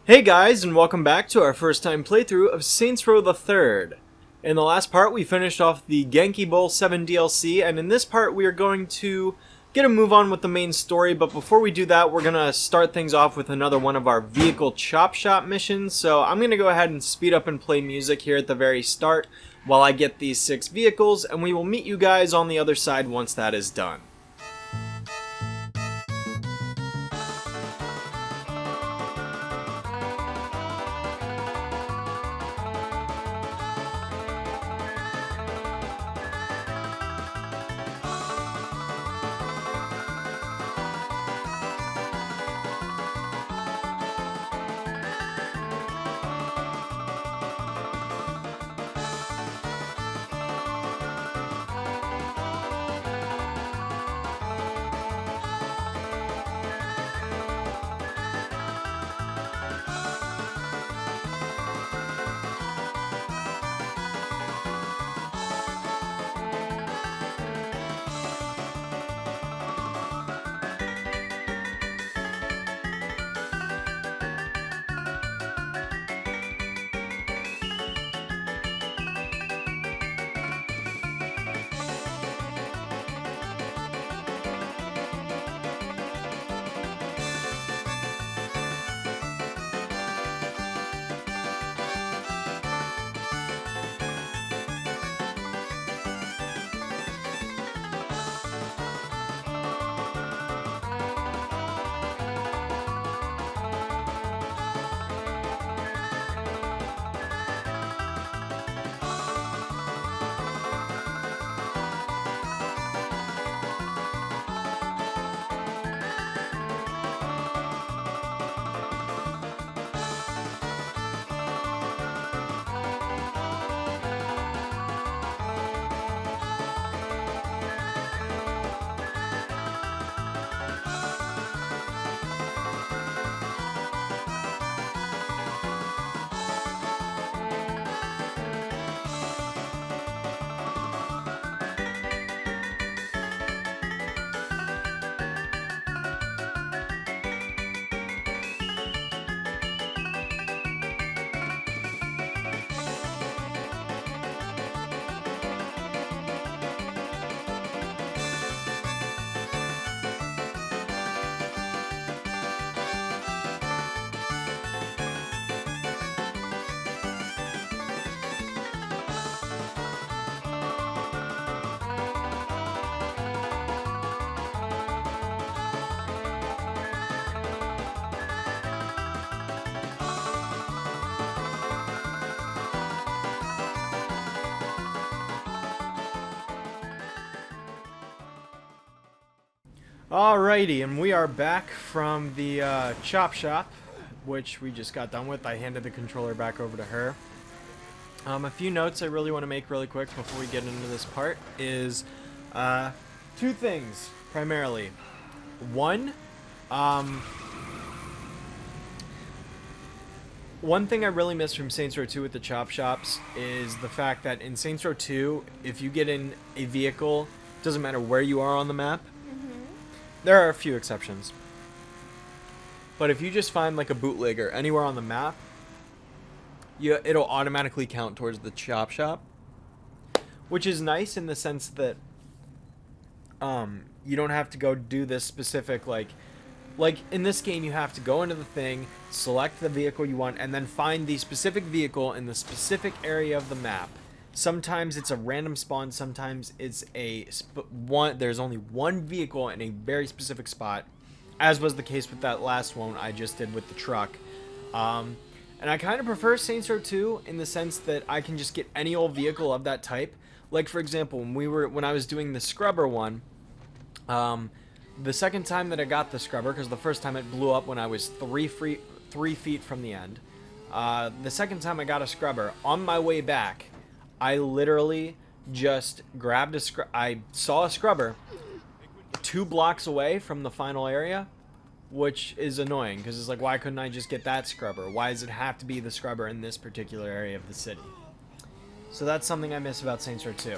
Hey guys, and welcome back to our first time playthrough of Saints Row the Third. In the last part, we finished off the Genki Bowl 7 DLC, and in this part, we are going to get a move on with the main story. But before we do that, we're going to start things off with another one of our vehicle chop shop missions. So I'm going to go ahead and speed up and play music here at the very start while I get these 6 vehicles, and we will meet you guys on the other side once that is done. Alrighty, and we are back from the chop shop, which we just got done with. I handed the controller back over to her. A few notes I really want to make really quick before we get into this part is 2 things, primarily. One thing I really miss from Saints Row 2 with the chop shops is the fact that in Saints Row 2, if you get in a vehicle, doesn't matter where you are on the map. There are a few exceptions. But if you just find like a bootlegger anywhere on the map, it'll automatically count towards the chop shop. Which is nice in the sense that you don't have to go do this specific like in this game you have to go into the thing, select the vehicle you want, and then find the specific vehicle in the specific area of the map. Sometimes it's a random spawn, sometimes it's there's only one vehicle in a very specific spot, as was the case with that last one I just did with the truck. And I kind of prefer Saints Row 2 in the sense that I can just get any old vehicle of that type. Like for example, when I was doing the scrubber one, the second time that I got the scrubber, because the first time it blew up when I was 3 feet from the end, the second time I got a scrubber, on my way back, I literally just grabbed I saw a scrubber 2 blocks away from the final area, which is annoying because it's like, why couldn't I just get that scrubber? Why does it have to be the scrubber in this particular area of the city? So that's something I miss about Saints Row 2.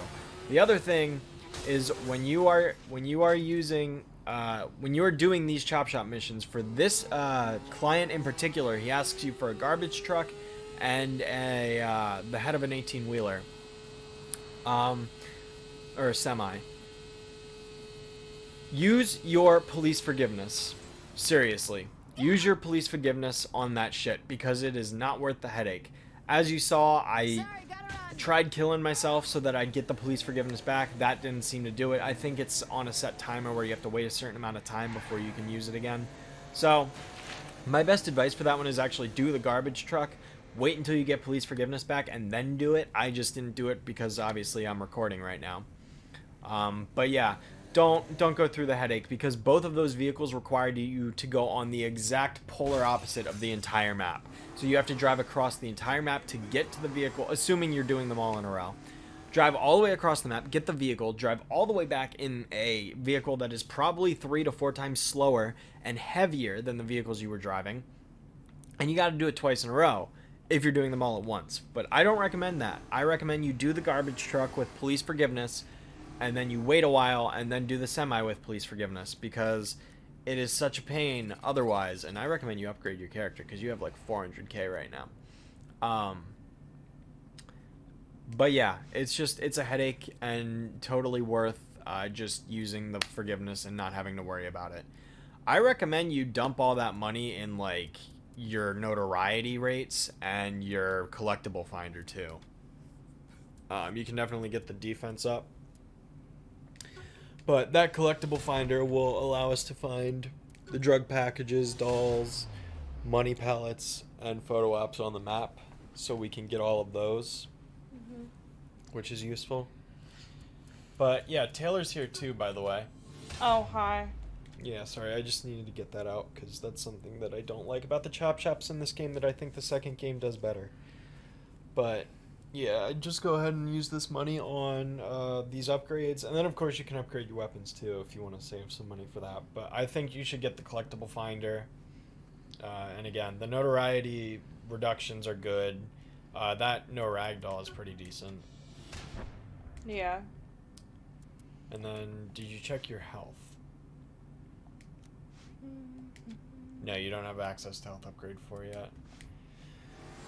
The other thing is when you are using when you are doing these chop shop missions for this client in particular, he asks you for a garbage truck and the head of an 18-wheeler, or a semi. Use your police forgiveness. Seriously, use your police forgiveness on that shit, because it is not worth the headache. As you saw, I tried killing myself so that I'd get the police forgiveness back. That didn't seem to do it. I think it's on a set timer where you have to wait a certain amount of time before you can use it again. So my best advice for that one is actually do the garbage truck, wait until you get police forgiveness back, and then do it. I just didn't do it because obviously I'm recording right now. But yeah, don't go through the headache, because both of those vehicles require you to go on the exact polar opposite of the entire map. So you have to drive across the entire map to get to the vehicle, assuming you're doing them all in a row. Drive all the way across the map, get the vehicle, drive all the way back in a vehicle that is probably 3 to 4 times slower and heavier than the vehicles you were driving. And you got to do it twice in a row if you're doing them all at once. But I don't recommend that. I recommend you do the garbage truck with police forgiveness, and then you wait a while and then do the semi with police forgiveness, because it is such a pain otherwise. And I recommend you upgrade your character, because you have like 400k right now. But yeah, it's a headache and totally worth just using the forgiveness and not having to worry about it. I recommend you dump all that money in like your notoriety rates and your collectible finder too. You can definitely get the defense up, but that collectible finder will allow us to find the drug packages, dolls, money pallets, and photo ops on the map, so we can get all of those, which is useful. But yeah, Taylor's here too, by the way. Oh, hi. Yeah, sorry, I just needed to get that out, because that's something that I don't like about the chop shops in this game that I think the second game does better. But yeah, just go ahead and use this money on these upgrades, and then of course you can upgrade your weapons too if you want to save some money for that. But I think you should get the collectible finder, and again, the notoriety reductions are good. That no ragdoll is pretty decent. Yeah. And then, did you check your health? No, you don't have access to health upgrade for yet.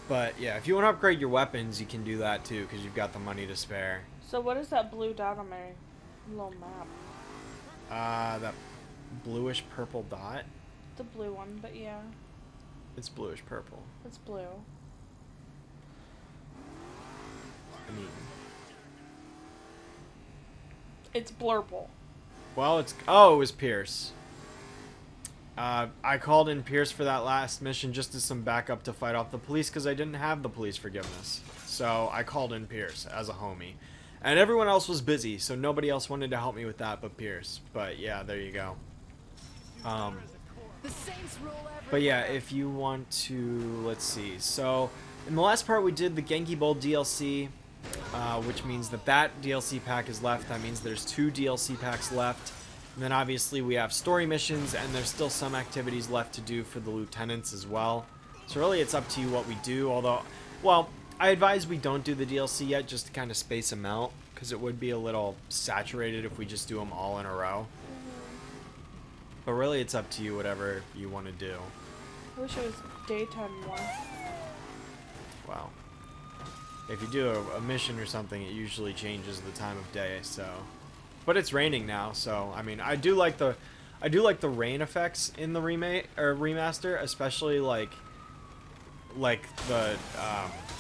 But yeah, if you want to upgrade your weapons, you can do that too, because you've got the money to spare. So what is that blue dot on my little map? That bluish purple dot? The blue one, but yeah. It's bluish purple. It's blue. I mean, it's blurple. well, it was Pierce. I called in Pierce for that last mission just as some backup to fight off the police, because I didn't have the police forgiveness. So I called in Pierce as a homie. And everyone else was busy, so nobody else wanted to help me with that but Pierce. But yeah, there you go. But yeah, if you want to, let's see. So in the last part we did the Genki Bowl DLC, which means that DLC pack is left. That means there's 2 DLC packs left. And then obviously we have story missions, and there's still some activities left to do for the lieutenants as well. So really it's up to you what we do, although, well, I advise we don't do the DLC yet, just to kind of space them out, because it would be a little saturated if we just do them all in a row. But really it's up to you, whatever you want to do. I wish it was daytime more. Wow. If you do a mission or something, it usually changes the time of day, so... But it's raining now, so I mean, I do like the rain effects in the remaster, especially like the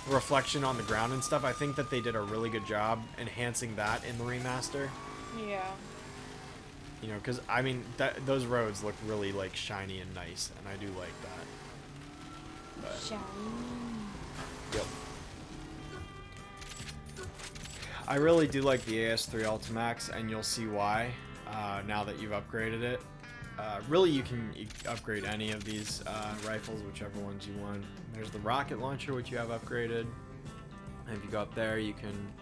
reflection on the ground and stuff. I think that they did a really good job enhancing that in the remaster. Yeah. You know, because I mean, those roads look really like shiny and nice, and I do like that. But, Shiny. yep. I really do like the AS3 Ultimax, and you'll see why now that you've upgraded it. Really, you can upgrade any of these rifles, whichever ones you want. There's the rocket launcher, which you have upgraded. And if you go up there, you can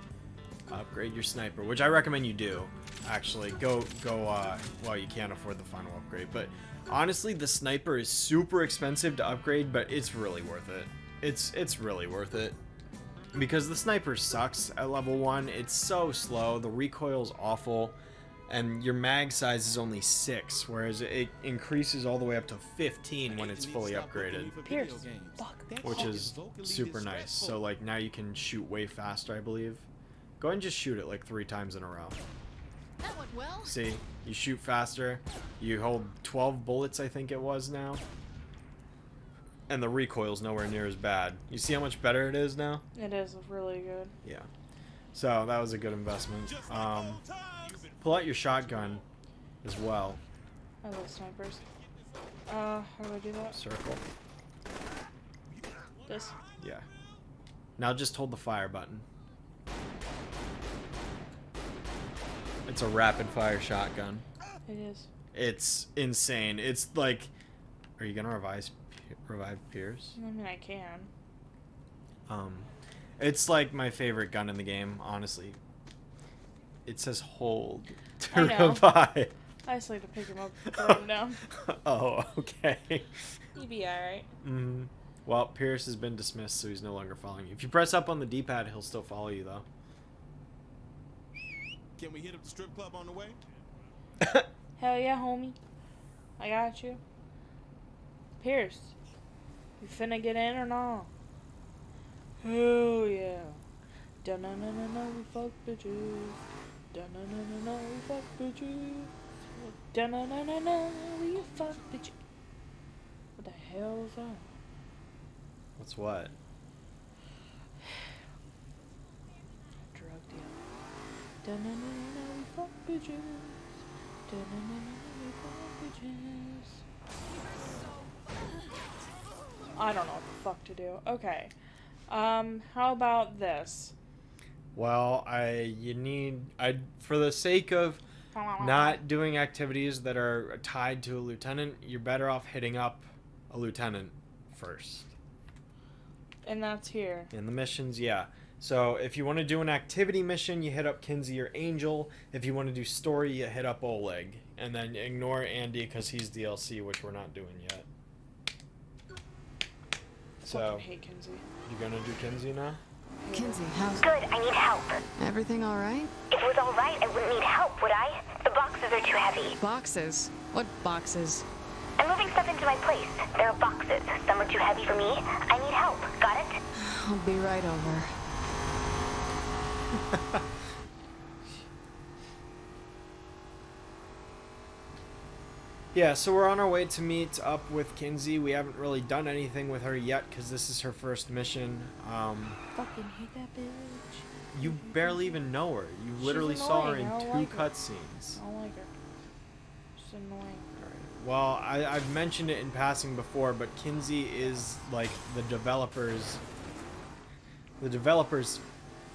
upgrade your sniper, which I recommend you do. Actually, go. Well, you can't afford the final upgrade, but honestly, the sniper is super expensive to upgrade, but it's really worth it. It's really worth it. because the sniper sucks at level 1. It's so slow. The recoil's awful. And your mag size is only 6, whereas it increases all the way up to 15 when it's fully upgraded. Pierce. Fuck. Which is super nice. So like now you can shoot way faster, I believe. Go ahead and just shoot it like 3 times in a row. That went well. See, you shoot faster. You hold 12 bullets, I think it was now. And the recoil's nowhere near as bad. You see how much better it is now? It is really good. Yeah. So that was a good investment. Pull out your shotgun as well. I love snipers. How do I do that? Circle. This? Yeah. Now just hold the fire button. It's a rapid fire shotgun. It is. It's insane. It's like, are you gonna revive Pierce? I mean, I can. It's like my favorite gun in the game, honestly. It says hold to I know. revive. I just like to pick him up and throw him down. Oh, okay. You'd be alright. Mm-hmm. Well, Pierce has been dismissed, so he's no longer following you. If you press up on the D-pad, he'll still follow you, though. Can we hit up the strip club on the way? Hell yeah, homie. I got you. Pierce, you finna get in or not? Hell yeah. Da-na-na-na-na, we fuck bitches. Da-na-na-na-na, we fuck bitches. Da-na-na-na-na, we fuck bitches. What the hell is that? What's what? Drug deal. Da-na-na-na-na, we fuck bitches. Da-na-na-na-na, we fuck bitches. I don't know what the fuck to do. Okay. How about this? Well, for the sake of not doing activities that are tied to a lieutenant, you're better off hitting up a lieutenant first. And that's here. In the missions, yeah. So if you want to do an activity mission, you hit up Kinsey or Angel. If you want to do story, you hit up Oleg. And then ignore Andy because he's DLC, which we're not doing yet. So, Fucking hate Kinsey. you gonna do Kinsey now? Kinsey, how's Good, I need help. everything all right? If it was all right, I wouldn't need help, would I? The boxes are too heavy. Boxes? What boxes? I'm moving stuff into my place. There are boxes. Some are too heavy for me. I need help. Got it? I'll be right over. Yeah, so we're on our way to meet up with Kinsey. We haven't really done anything with her yet because this is her first mission. Fucking hate that bitch. You barely even know her. You She's literally saw her in annoying. I 2 don't like her. cutscenes. I don't like her. She's annoying. Well, I've mentioned it in passing before, but Kinsey is like the developer's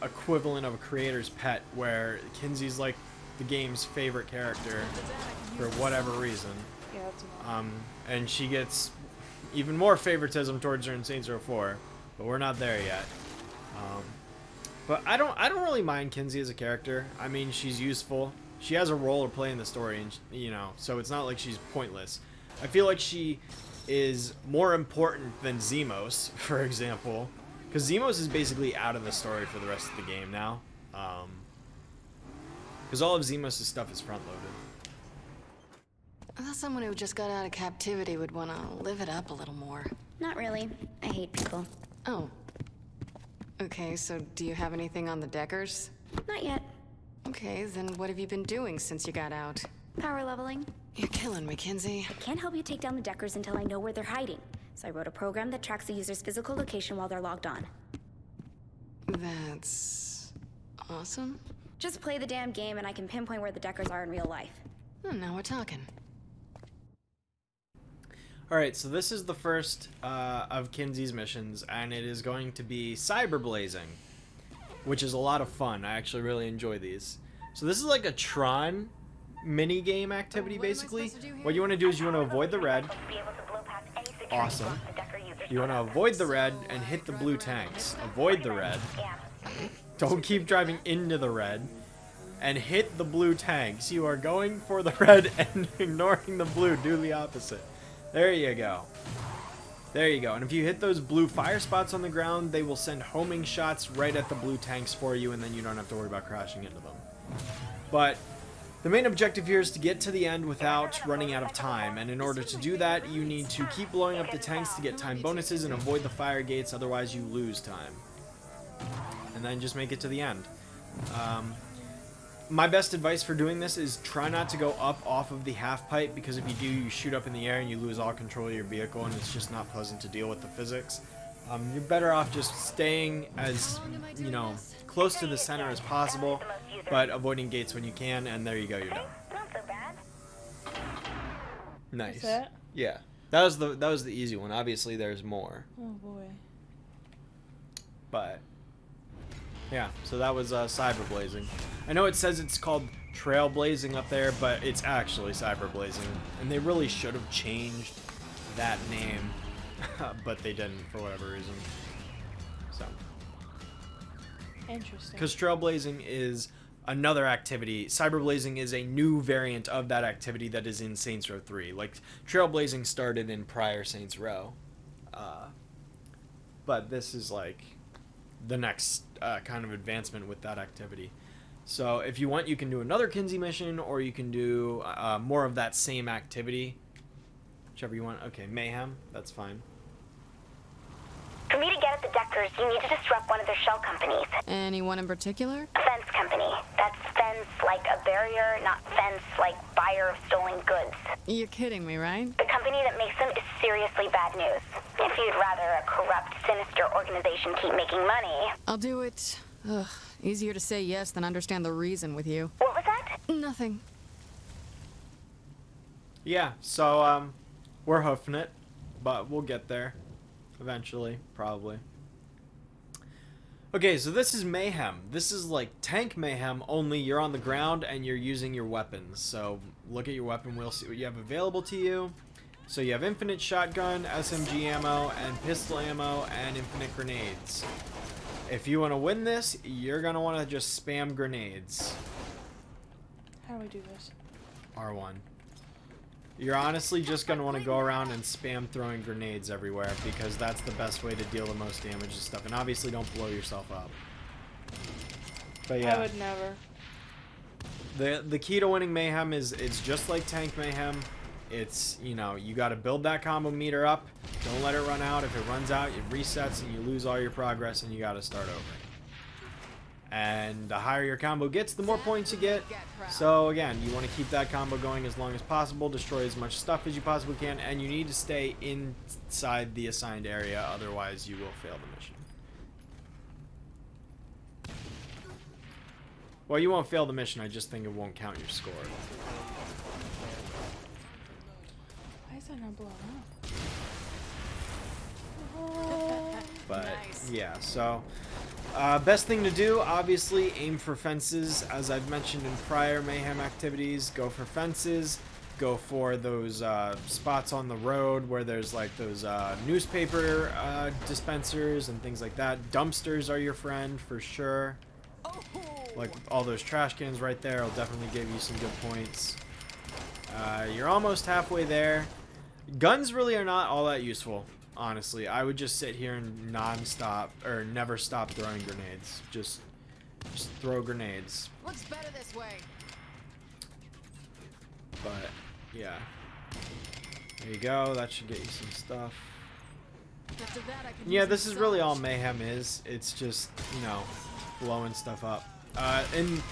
equivalent of a creator's pet, where Kinsey's like the game's favorite character for whatever reason. Yeah, that's annoying. And she gets even more favoritism towards her in Saints Row 4, but we're not there yet. But I don't really mind Kinsey as a character. I mean, she's useful. She has a role to play in the story, and so it's not like she's pointless. I feel like she is more important than Zemos, for example, because Zemos is basically out of the story for the rest of the game now. Because all of Zemos' stuff is front-loaded. I thought someone who just got out of captivity would want to live it up a little more. Not really. I hate people. Oh. Okay, so do you have anything on the Deckers? Not yet. Okay, then what have you been doing since you got out? Power leveling. You're killing me, Kinsey. I can't help you take down the Deckers until I know where they're hiding. So I wrote a program that tracks the user's physical location while they're logged on. That's awesome. Just play the damn game and I can pinpoint where the Deckers are in real life. Oh, now we're talking. Alright, so this is the first of Kinsey's missions, and it is going to be cyberblazing, which is a lot of fun. I actually really enjoy these. So this is like a Tron mini-game activity, What am I basically. supposed to do here? What you want to do is you want to avoid the red. Awesome. You want to avoid the red and hit the blue tanks. Avoid the red. Don't keep driving into the red. And hit the blue tanks. You are going for the red and ignoring the blue. Do the opposite. There you go. There you go. And if you hit those blue fire spots on the ground, they will send homing shots right at the blue tanks for you, and then you don't have to worry about crashing into them. But the main objective here is to get to the end without running out of time, and in order to do that, you need to keep blowing up the tanks to get time bonuses and avoid the fire gates, otherwise you lose time. And then just make it to the end. My best advice for doing this is try not to go up off of the half pipe, because if you do, you shoot up in the air and you lose all control of your vehicle, and it's just not pleasant to deal with the physics. You're better off just staying as, you know, close to the center as possible, but avoiding gates when you can, and there you go, you're done. Nice. That's it? Yeah. That was the easy one. Obviously there's more. Oh boy. But yeah, so that was cyberblazing. I know it says it's called trailblazing up there, but it's actually cyberblazing, and they really should have changed that name, but they didn't for whatever reason. So Interesting. because trailblazing is another activity, cyberblazing is a new variant of that activity that is in Saints Row 3. Like, trailblazing started in prior Saints Row, but this is like the next kind of advancement with that activity. So if you want, you can do another Kinsey mission, or you can do more of that same activity, whichever you want. Okay, Mayhem, that's fine. For me to get at the Deckers, you need to disrupt one of their shell companies. Anyone in particular? A fence company. That's fence like a barrier, not fence like buyer of stolen goods. You're kidding me, right? The company that makes them is seriously bad news. If you'd rather a corrupt, sinister organization keep making money... I'll do it. Ugh, easier to say yes than understand the reason with you. What was that? Nothing. Yeah, so we're hoofing it, but we'll get there eventually, probably. Okay, so this is Mayhem. This is like Tank Mayhem, only you're on the ground and you're using your weapons. So look at your weapon wheel, see what you have available to you. So you have infinite shotgun, SMG ammo, and pistol ammo, and infinite grenades. If you want to win this, you're going to want to just spam grenades. How do we do this? R1. You're honestly just going to want to go around and spam throwing grenades everywhere, because that's the best way to deal the most damage and stuff. And obviously don't blow yourself up. But yeah. I would never. The key to winning Mayhem is it's just like Tank Mayhem. It's, you know, you got to build that combo meter up. Don't let it run out. If it runs out, it resets and you lose all your progress and you got to start over. And the higher your combo gets, the more points you get. So again, you want to keep that combo going as long as possible, destroy as much stuff as you possibly can, and you need to stay inside the assigned area, otherwise you will fail the mission. Well, you won't fail the mission, I just think it won't count your score. Why is that not blowing up? But Nice. yeah, so best thing to do, obviously, aim for fences. As I've mentioned in prior Mayhem activities, go for fences. Go for those spots on the road where there's like those newspaper dispensers and things like that. Dumpsters are your friend for sure. Like all those trash cans right there will definitely give you some good points. You're almost halfway there. Guns really are not all that useful. Honestly, I would just sit here and non-stop or never stop throwing grenades. Just throw grenades. Looks better this way. But yeah, there you go. That should get you some stuff. After that, I can Yeah, use this is really all massage. Mayhem is. It's just, you know, blowing stuff up. In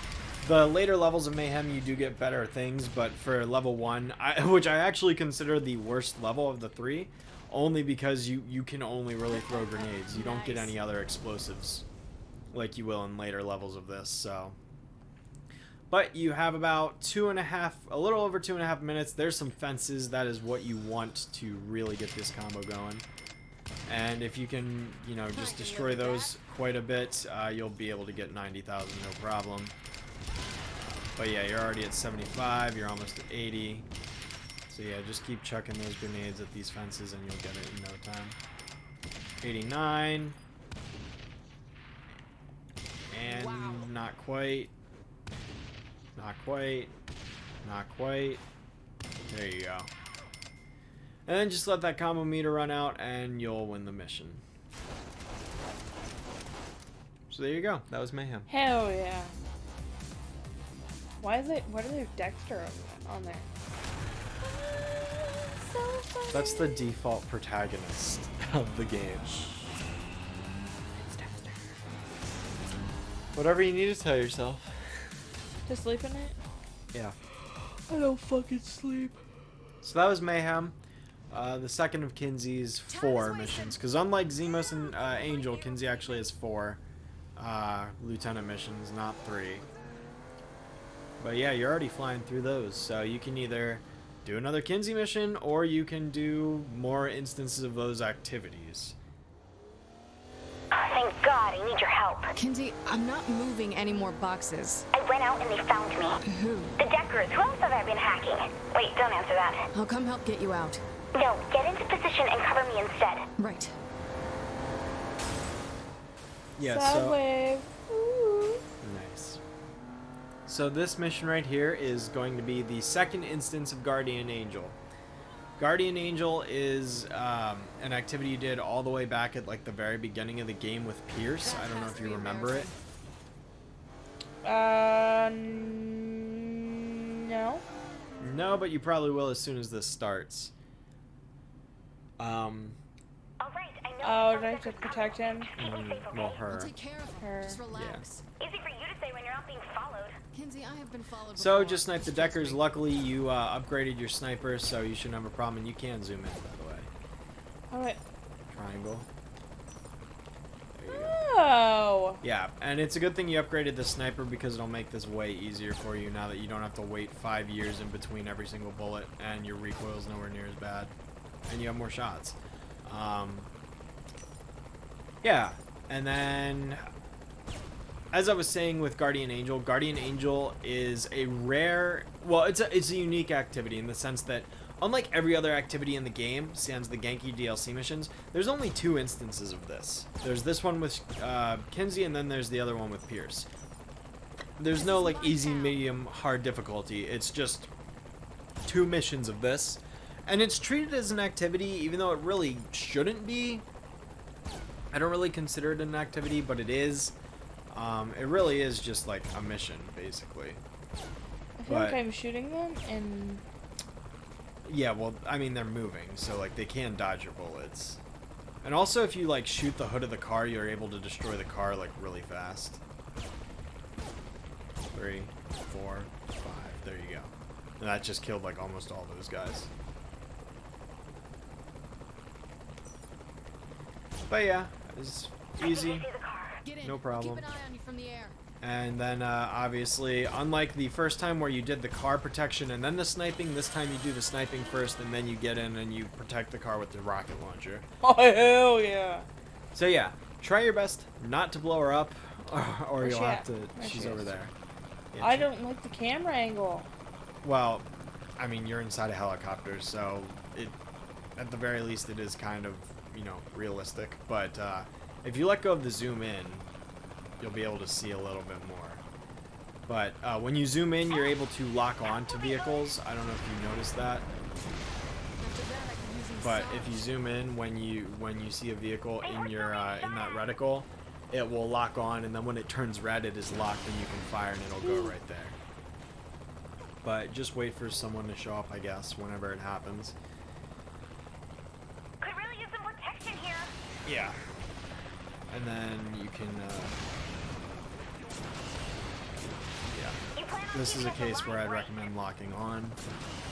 the later levels of Mayhem, you do get better things, but for level 1, which I actually consider the worst level of the 3, only because you can only really throw grenades. You don't get any other explosives like you will in later levels of this, so. But you have about a little over 2.5 minutes. There's some fences. That is what you want to really get this combo going. And if you can, you know, just destroy those quite a bit, you'll be able to get 90,000 no problem. But yeah, you're already at 75. You're almost at 80. So yeah, just keep chucking those grenades at these fences and you'll get it in no time. 89. And Wow. not quite. Not quite. Not quite. There you go. And then just let that combo meter run out and you'll win the mission. So there you go. That was Mayhem. Hell yeah. Why are there Dexter on there? So funny. That's the default protagonist of the game. It's Dexter. Whatever you need to tell yourself. To sleep in it? Yeah. I don't fucking sleep. So that was Mayhem. The second of Kinsey's 4 missions. Because unlike Zemos and Angel, Kinsey actually has 4 lieutenant missions, not 3. But yeah, you're already flying through those. So you can either do another Kinsey mission, or you can do more instances of those activities. Thank God, I need your help. Kinsey, I'm not moving any more boxes. I went out and they found me. Who? The Deckers. Who else have I been hacking? Wait, don't answer that. I'll come help get you out. No, get into position and cover me instead. Right. Yeah, Subway. Ooh. Nice. So this mission right here is going to be the second instance of Guardian Angel. Guardian Angel is an activity you did all the way back at like the very beginning of the game with Pierce. I don't know if you remember it. No. No, but you probably will as soon as this starts. All right, I know. Oh, did I have to protect him? Well, her. I'll take care of Her. her. Just relax. Easy for you to say when you're not being followed. Kinsey, I have been followed So before. just snipe the Deckers. Luckily, you upgraded your sniper, so you shouldn't have a problem. And you can zoom in, by the way. Alright. Triangle. There you go. Oh. Yeah, and it's a good thing you upgraded the sniper because it'll make this way easier for you now that you don't have to wait 5 years in between every single bullet, and your recoil's nowhere near as bad, and you have more shots. Yeah, and then as I was saying with Guardian Angel is a rare, well, it's a unique activity in the sense that unlike every other activity in the game, sans the Genki DLC missions, there's only 2 instances of this. There's this one with Kinsey, and then there's the other one with Pierce. There's no like easy, medium, hard difficulty. It's just 2 missions of this. And it's treated as an activity, even though it really shouldn't be. I don't really consider it an activity, but it is. It really is just like a mission, basically. I feel like I'm shooting them and... Yeah, well, I mean, they're moving, so like they can dodge your bullets. And also, if you like shoot the hood of the car, you're able to destroy the car like really fast. 3, 4, 5. There you go. And that just killed like almost all those guys. But yeah, it's easy, Get in. no problem. Keep an eye on you from the air. And then obviously, unlike the first time where you did the car protection and then the sniping, this time you do the sniping first and then you get in and you protect the car with the rocket launcher. Oh, hell yeah. So yeah, try your best not to blow her up, or Where's you'll she have at? to. There She's she over is. there. Yeah, I she- don't like the camera angle. Well, I mean, you're inside a helicopter, so it, at the very least, it is kind of, you know, realistic. But if you let go of the zoom in, you'll be able to see a little bit more. But when you zoom in, you're able to lock on to vehicles. I don't know if you noticed that. After that, I can use these But saws. if you zoom in when you see a vehicle in your in that reticle, it will lock on, and then when it turns red, it is locked, and you can fire, and it'll go right there. But just wait for someone to show up, I guess, whenever it happens. Could really use some protection here. Yeah. And then you can. Yeah. You plan on This is a keeping us case where I'd alive, right? recommend locking on.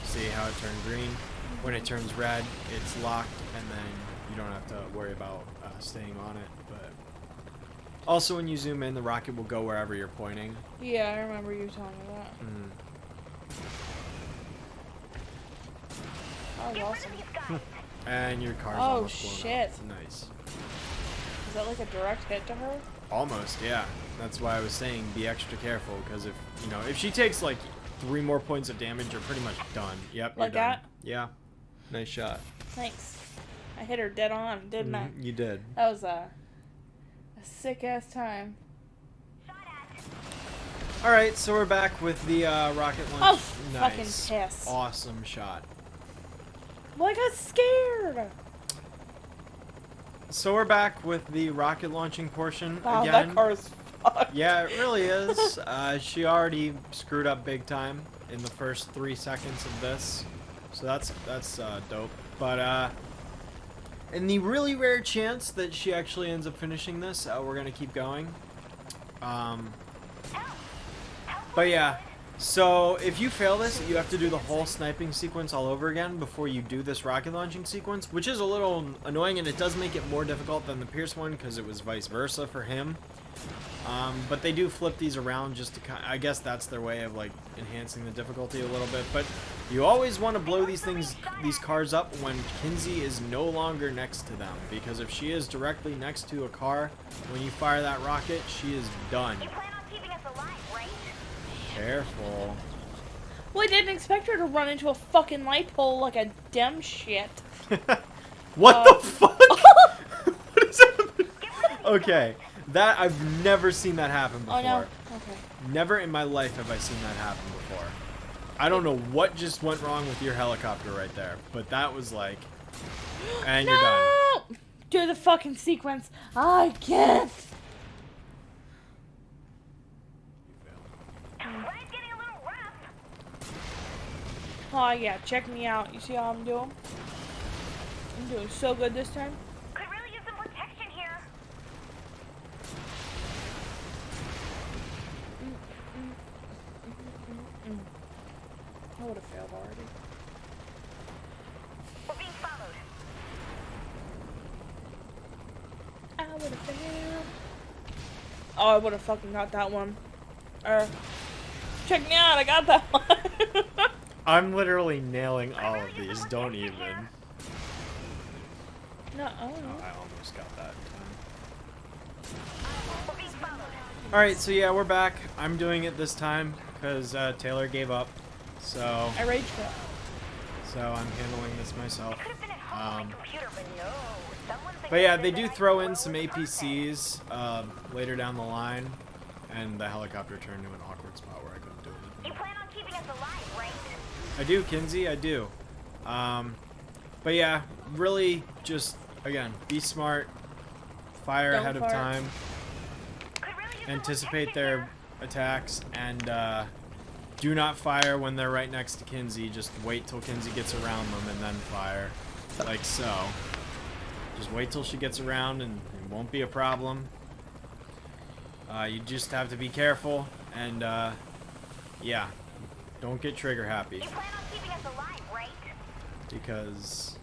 See how it turned green. When it turns red, it's locked, and then you don't have to worry about staying on it. But also, when you zoom in, the rocket will go wherever you're pointing. Yeah, I remember you telling me that. That was Get rid awesome. of these guys. And your car's Oh, almost blown shit. up. Nice. Is that like a direct hit to her? Almost, yeah. That's why I was saying be extra careful, because if you know if she takes like 3 more points of damage, you're pretty much done. Yep, you're Like done. that? Yeah. Nice shot. Thanks. I hit her dead on, didn't I? You did. That was a sick ass time. All right, so we're back with the rocket Oh, launch. fucking Nice. piss. Awesome shot. Well, I got scared. So we're back with the rocket launching portion Wow, again. that car is fucked. Yeah, it really is. She already screwed up big time in the first 3 seconds of this, so that's dope. But in the really rare chance that she actually ends up finishing this, we're gonna keep going. But yeah, so if you fail this, you have to do the whole sniping sequence all over again before you do this rocket launching sequence, which is a little annoying, and it does make it more difficult than the Pierce one because it was vice versa for him. But they do flip these around just to I guess that's their way of like enhancing the difficulty a little bit. But you always want to blow these cars up when Kinsey is no longer next to them, because if she is directly next to a car when you fire that rocket, she is done. You plan on keeping us alive, right? Careful. Well, I didn't expect her to run into a fucking light pole like a dumb shit. What the fuck? What is happening? Okay, that I've never seen that happen before. Oh no. Okay. Never in my life have I seen that happen before. I don't know what just went wrong with your helicopter right there, but that was like, and you're done. No! Do the fucking sequence. I can't. Ryan's getting a little rough. Oh yeah, check me out. You see how I'm doing? I'm doing so good this time. Could really use some protection here. I would have failed already. We're being followed. I would have failed. Oh, I would have fucking got that one. Check me out, I got that one. I'm literally nailing all of these. Don't even. No, Oh, I almost got that in time. We're being followed. All right, so yeah, we're back. I'm doing it this time because Taylor gave up. So I rage quit. I'm handling this myself. Could have been at home on my computer, but no. Someone But yeah, suggested they that do I throw grow in as some a person. APCs later down the line, and the helicopter turned to an awkward spot where I couldn't do You anything. plan on keeping us alive, right? I do, Kinsey, I do. But yeah, really just, again, be smart, fire Don't ahead of fart. time, Could really use some anticipate protection their here. attacks, and do not fire when they're right next to Kinsey. Just wait till Kinsey gets around them and then fire, like so. Just wait till she gets around and it won't be a problem. You just have to be careful and yeah, don't get trigger happy, You plan on keeping us alive, right? because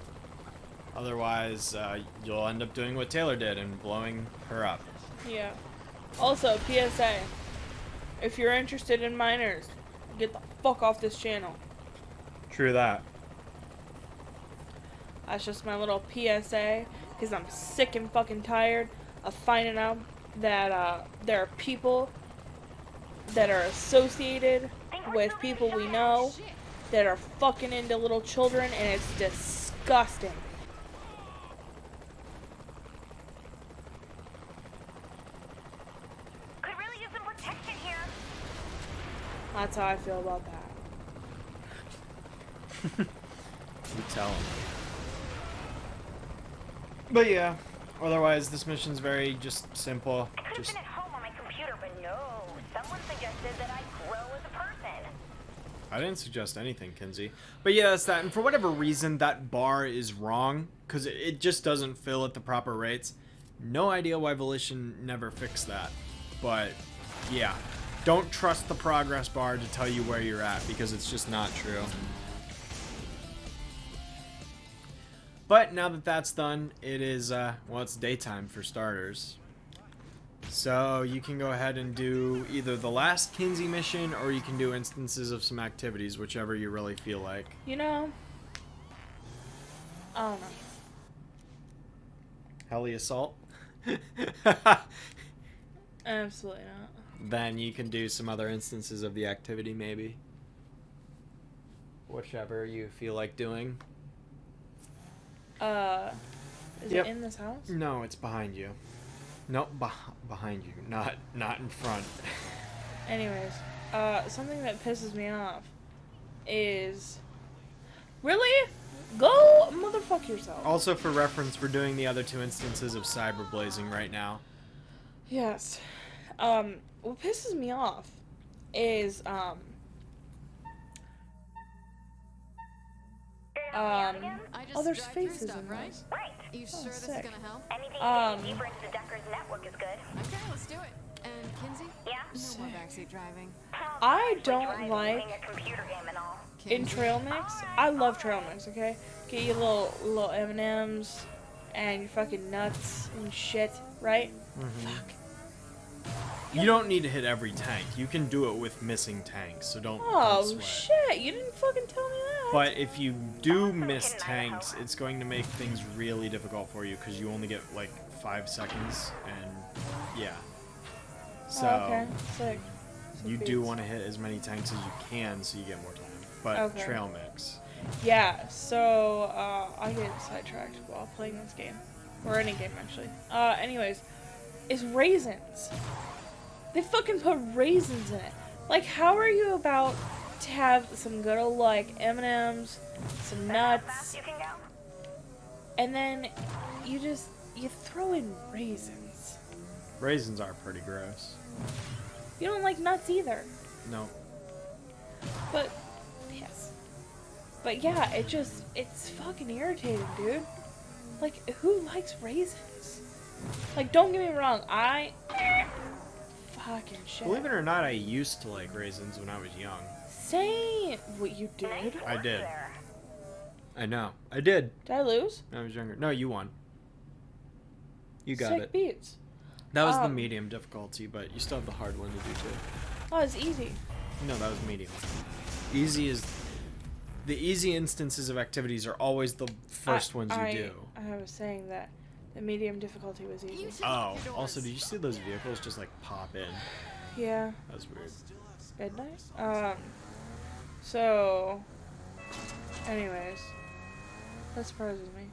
otherwise you'll end up doing what Taylor did and blowing her up. Yeah. Also, PSA. If you're interested in minors, get the fuck off this channel. True that. That's just my little PSA, because I'm sick and fucking tired of finding out that there are people that are associated with people we know that are fucking into little children, and it's disgusting. Could really use some protection here. That's how I feel about that. You tell him. But yeah, otherwise this mission's very just simple. I could have Just been at home on my computer, but no. Someone suggested that I grow as a person. I didn't suggest anything, Kinsey. But yeah, that's that. And for whatever reason, that bar is wrong because it just doesn't fill at the proper rates. No idea why Volition never fixed that. But yeah, don't trust the progress bar to tell you where you're at because it's just not true. But now that that's done, it is, well, it's daytime for starters. So you can go ahead and do either the last Kinsey mission or you can do instances of some activities, whichever you really feel like. You know? I don't know. Heli Assault? Absolutely not. Then you can do some other instances of the activity, maybe. Whichever you feel like doing. Is Yep. it in this house? No, it's behind you. Nope, behind you, not in front. Anyways, something that pisses me off is... Really? Go motherfuck yourself. Also, for reference, we're doing the other 2 instances of cyberblazing right now. Yes. What pisses me off is, I just there's drive through faces stuff, in right? this. Right. You sure this is sick. gonna help? Anything to get deeper into the Deckers network is good. Okay, let's do it. And Kinsey? Yeah? No more backseat driving. I don't Driving, like playing a computer game and all. in trail mix. I love trail mix. Okay, get you little M&Ms and your fucking nuts and shit, right? Fuck. You don't need to hit every tank. You can do it with missing tanks, so don't Oh sweat. shit! You didn't fucking tell me that. But if you do miss tanks, it's going to make things really difficult for you because you only get like 5 seconds, and yeah. So Oh, okay, sick. you do want to hit as many tanks as you can so you get more time. But Okay. trail mix. Yeah, so, I get sidetracked while playing this game. Or any game, actually. Anyways, is raisins. They fucking put raisins in it. Like, how are you about to have some good old, like, M&Ms, some nuts, You can go. and then you throw in raisins. Raisins are pretty gross. You don't like nuts either. No. But, yes. But yeah, it's fucking irritating, dude. Like, who likes raisins? Like, don't get me wrong, fucking shit. Believe it or not, I used to like raisins when I was young. Same. What, you did? I did. There. I know. I did. Did I lose? When I was younger. No, you won. You got Sick it. beats. That was the medium difficulty, but you still have the hard one to do too. Oh, it's easy. No, that was medium. Easy is... The easy instances of activities are always the first ones you do. I was saying that the medium difficulty was easy. Oh, also, did you see those vehicles just like pop in? Yeah. That was weird. Midnight? So... Anyways. That surprises me.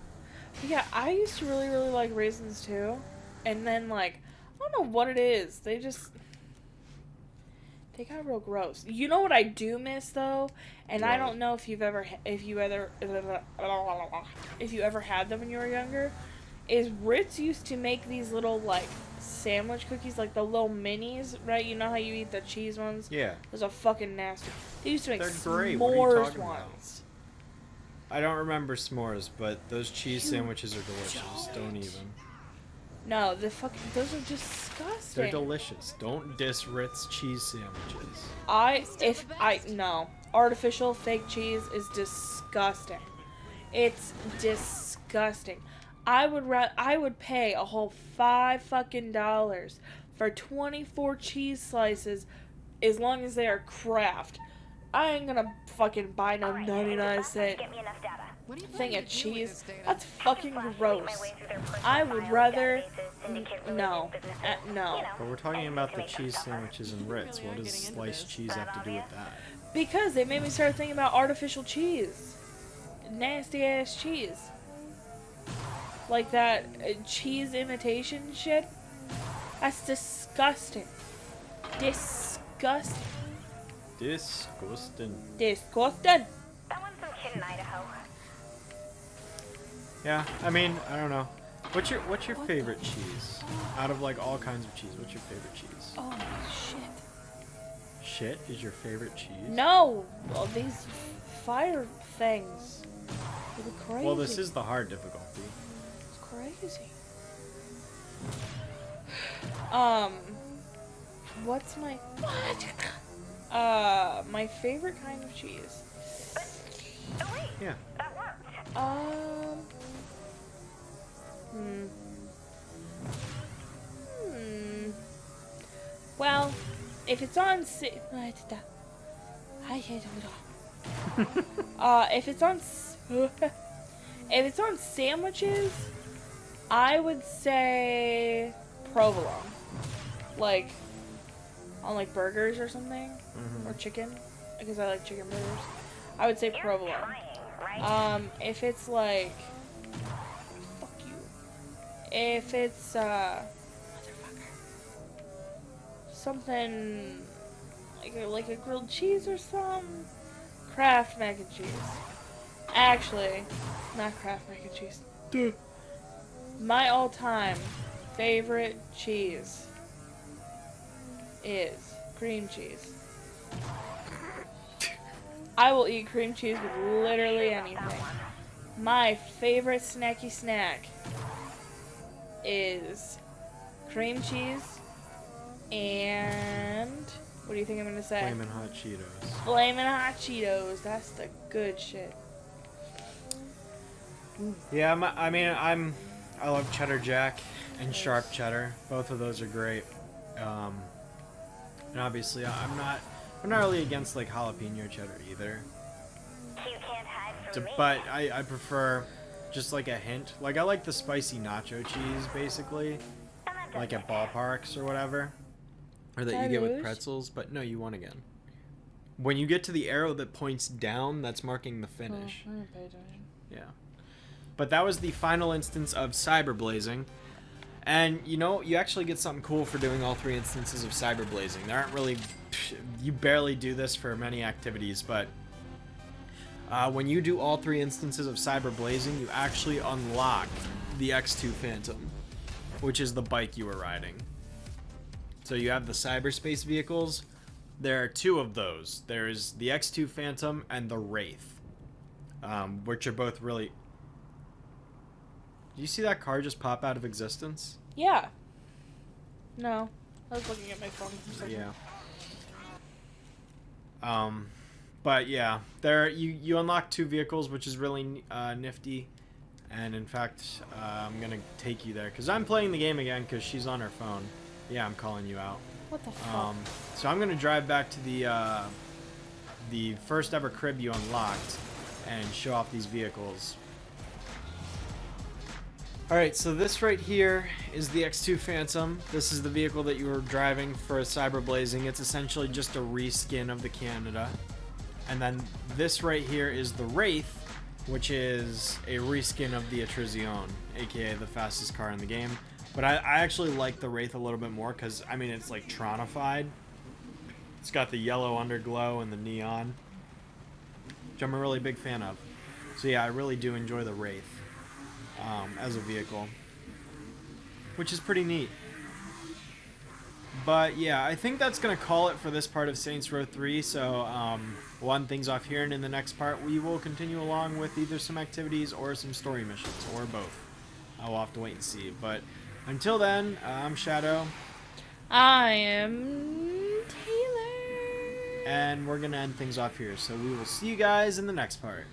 But yeah, I used to really, really like raisins too. And then, like, I don't know what it is. They got real gross. You know what I do miss though, and I don't know if you ever had them when you were younger, is Ritz used to make these little like sandwich cookies, like the little minis, right? You know how you eat the cheese ones? Yeah. Those are fucking nasty. They used to make They're great. What are you s'mores talking about? ones. I don't remember s'mores, but those cheese sandwiches are delicious. Don't even. No, those are disgusting. They're delicious. Don't diss Ritz cheese sandwiches. No. Artificial fake cheese is disgusting. It's disgusting. I would pay a whole $5 for 24 cheese slices as long as they are Kraft. I ain't gonna fucking buy no 99-cent Get me enough data. What do you thing plan of to do with cheese. this data? That's fucking gross. I would rather no. But we're talking about the cheese sandwiches and Ritz. What does sliced cheese have to do with that? Because they made me start thinking about artificial cheese. Nasty ass cheese. Like that cheese imitation shit. That's disgusting. Disgusting. Disgusting. Disgusting. That one's some kid in Idaho. Yeah, I mean, I don't know. What's your favorite cheese? Out of like all kinds of cheese, what's your favorite cheese? Oh shit. Shit is your favorite cheese? No. Well, these fire things. They're crazy. Well, this is the hard difficulty. It's crazy. What's my my favorite kind of cheese? Oh wait, Yeah. that worked. Well, if it's on if it's on sandwiches, I would say provolone. Like on like burgers or something, or chicken, because I like chicken burgers. I would say provolone. Trying, right? If it's like, fuck you. If it's motherfucker, something like a grilled cheese or something, Kraft mac and cheese. Actually, not Kraft mac and cheese. Duh. My all-time favorite cheese is cream cheese. I will eat cream cheese with literally anything. My favorite snacky snack is cream cheese and what do you think I'm gonna say? Flamin' Hot Cheetos. Flamin' Hot Cheetos. That's the good shit. Yeah, I love cheddar jack and sharp cheddar. Both of those are great. And obviously, I'm not really against like jalapeno cheddar either. You can't hide from me. But I prefer just like a hint. Like I like the spicy nacho cheese, basically, like at ballparks or whatever, or that you get with pretzels. But no, you won again. When you get to the arrow that points down, that's marking the finish. Oh, I didn't pay attention. Yeah. But that was the final instance of cyberblazing. And, you know, you actually get something cool for doing all 3 instances of cyberblazing. There aren't really... You barely do this for many activities, but... when you do all 3 instances of cyberblazing, you actually unlock the X2 Phantom, which is the bike you were riding. So you have the cyberspace vehicles. There are 2 of those. There's the X2 Phantom and the Wraith, which are both really... Do you see that car just pop out of existence? Yeah. No. I was looking at my phone for a second. Yeah. But yeah, there you unlock 2 vehicles, which is really nifty. And in fact, I'm gonna take you there because I'm playing the game again because she's on her phone. Yeah, I'm calling you out. What the fuck? So I'm gonna drive back to the first ever crib you unlocked and show off these vehicles. Alright, so this right here is the X2 Phantom. This is the vehicle that you were driving for cyberblazing. It's essentially just a reskin of the Canada. And then this right here is the Wraith, which is a reskin of the Atrizion, aka the fastest car in the game. But I actually like the Wraith a little bit more because, I mean, it's like Tronified. It's got the yellow underglow and the neon, which I'm a really big fan of. So yeah, I really do enjoy the Wraith. As a vehicle, which is pretty neat. But yeah, I think that's gonna call it for this part of Saints Row 3. So we'll end things off here, and in the next part we will continue along with either some activities or some story missions, or both. I'll have to wait and see. But until then, I'm Shadow. I am Taylor. And we're gonna end things off here. So we will see you guys in the next part.